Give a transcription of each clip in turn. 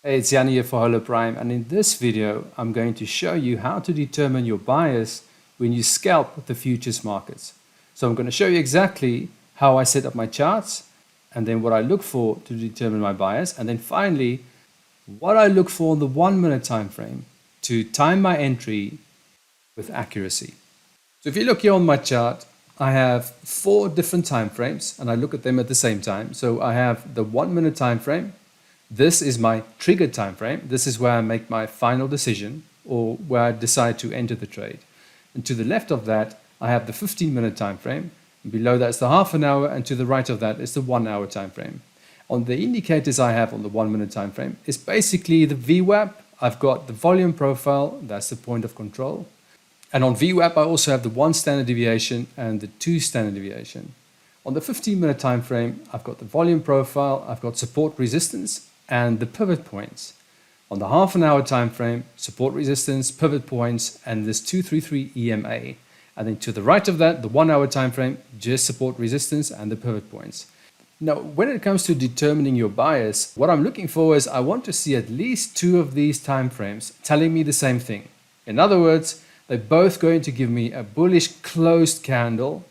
Hey, it's Jan here for Hola Prime, and in this video I'm going to show you how to determine your bias when you scalp the futures markets. So I'm going to show you exactly how I set up my charts and then what I look for to determine my bias, and then finally what I look for in the 1 minute time frame to time my entry with accuracy. So if you look here on my chart, I have 4 different time frames and I look at them at the same time. So I have the 1 minute time frame. This is my trigger time frame. This is where I make my final decision or where I decide to enter the trade. And to the left of that, I have the 15-minute time frame. And below that is the half an hour, and to the right of that is the 1 hour time frame. On the indicators I have on the 1 minute time frame is basically the VWAP. I've got the volume profile, that's the point of control. And on VWAP, I also have the 1 standard deviation and the 2 standard deviation. On the 15-minute time frame, I've got the volume profile, I've got support resistance, and the pivot points. On the half an hour time frame, support resistance, pivot points, and this 233 EMA. And then to the right of that, the 1 hour time frame, just support resistance and the pivot points. Now, when it comes to determining your bias, what I'm looking for is I want to see at least 2 of these time frames telling me the same thing. In other words, they're both going to give me a bullish closed candle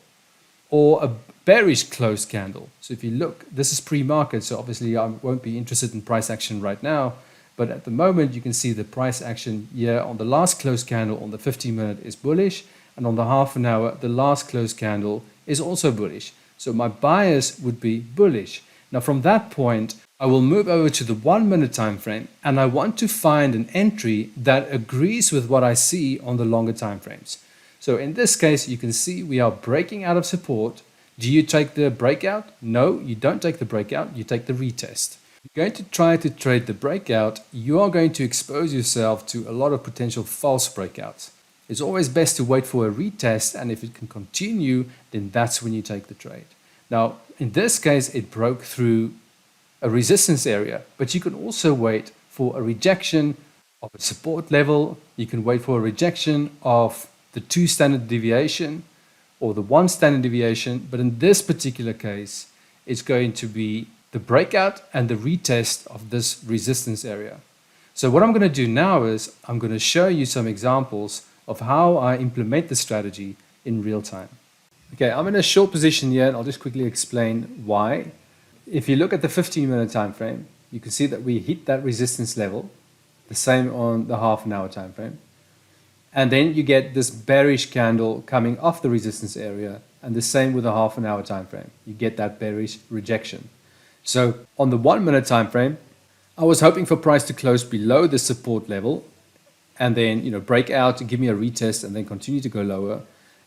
or a bearish closed candle. So if you look, this is pre-market, so obviously I won't be interested in price action right now, but at the moment you can see the price action here on the last closed candle on the 15-minute is bullish, and on the half an hour the last closed candle is also bullish. So my bias would be bullish. Now from that point I will move over to the 1 minute time frame, and I want to find an entry that agrees with what I see on the longer time frames. So in this case you can see we are breaking out of support. Do you take the breakout? No, you don't take the breakout, you take the retest. If you're going to try to trade the breakout, you are going to expose yourself to a lot of potential false breakouts. It's always best to wait for a retest, and if it can continue, then that's when you take the trade. Now, in this case, it broke through a resistance area, but you can also wait for a rejection of a support level. You can wait for a rejection of the 2 standard deviation or the 1 standard deviation, but in this particular case, it's going to be the breakout and the retest of this resistance area. So what I'm going to do now is I'm going to show you some examples of how I implement the strategy in real time. Okay, I'm in a short position here, and I'll just quickly explain why. If you look at the 15-minute time frame, you can see that we hit that resistance level, the same on the half an hour time frame. And then you get this bearish candle coming off the resistance area, and the same with the half an hour time frame. You get that bearish rejection. So on the 1 minute time frame, I was hoping for price to close below the support level and then break out and give me a retest and then continue to go lower.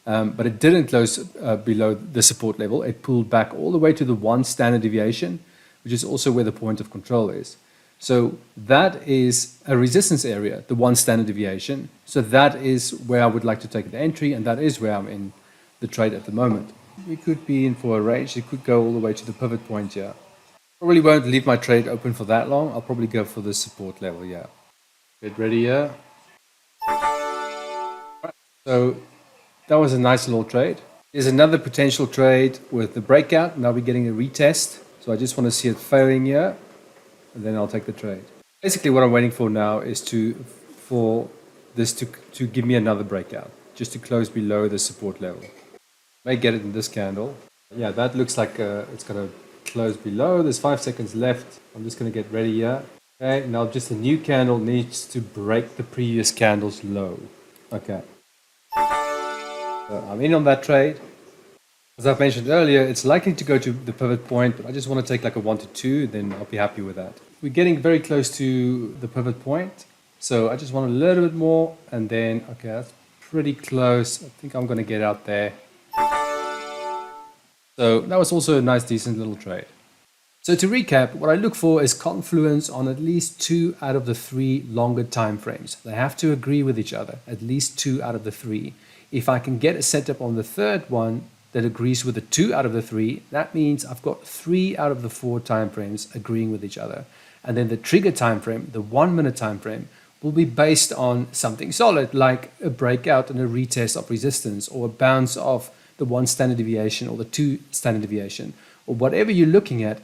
But it didn't close below the support level. It pulled back all the way to the 1 standard deviation, which is also where the point of control is. So that is a resistance area, the 1 standard deviation. So that is where I would like to take the entry, and that is where I'm in the trade at the moment. We could be in for a range. It could go all the way to the pivot point here. Probably won't leave my trade open for that long. I'll probably go for the support level, yeah. Get ready here. So that was a nice little trade. There's another potential trade with the breakout. Now we're getting a retest. So I just want to see it failing here, and then I'll take the trade. Basically what I'm waiting for now is for this to give me another breakout, just to close below the support level. May get it in this candle. Yeah, that looks like it's going to close below. There's 5 seconds left. I'm just going to get ready here. Okay, now just a new candle needs to break the previous candle's low. Okay. So I'm in on that trade. As I've mentioned earlier, it's likely to go to the pivot point, but I just want to take like a 1 to 2, then I'll be happy with that. We're getting very close to the pivot point, so I just want a little bit more, and then, okay, that's pretty close. I think I'm going to get out there. So that was also a nice, decent little trade. So to recap, what I look for is confluence on at least 2 out of the 3 longer time frames. They have to agree with each other, at least 2 out of the 3. If I can get a setup on the third one that agrees with the 2 out of the 3, that means I've got 3 out of the 4 time frames agreeing with each other. And then the trigger time frame, the 1 minute time frame, will be based on something solid, like a breakout and a retest of resistance, or a bounce of the 1 standard deviation or the 2 standard deviation, or whatever you're looking at.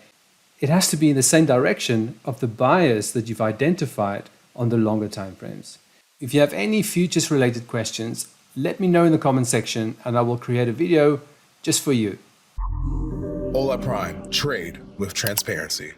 it has to be in the same direction of the bias that you've identified on the longer time frames. If you have any futures related questions, let me know in the comment section and I will create a video just for you. Hola Prime, trade with transparency.